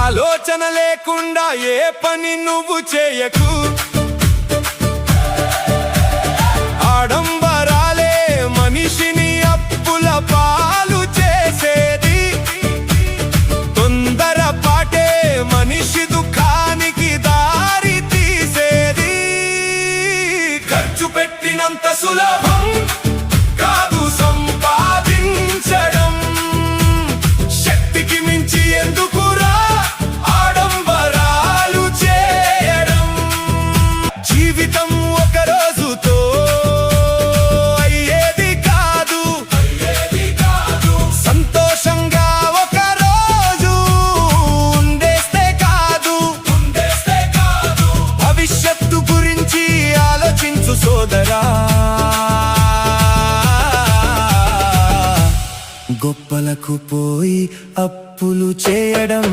ఆలోచన లేకుండా ఏ పని నువ్వు చేయకు. ఆడంబరాలే మనిషిని అప్పుల పాలు చేసేది. తొందరపాటే మనిషి దుఃఖానికి దారి తీసేది. ఖర్చు పెట్టినంత సులభం కాదు సంపాదించడం. శక్తికి మించి ఎందుకురా ఆడంబరాలు చేయడం. జీవితం ఒక రోజుతో అయ్యేది కాదు. సంతోషంగా ఒక రోజు ఉండేస్తే కాదు. భవిష్యత్తు గురించి ఆలోచించు సోదరా. గొప్పలకు పోయి అప్పులు చేయడం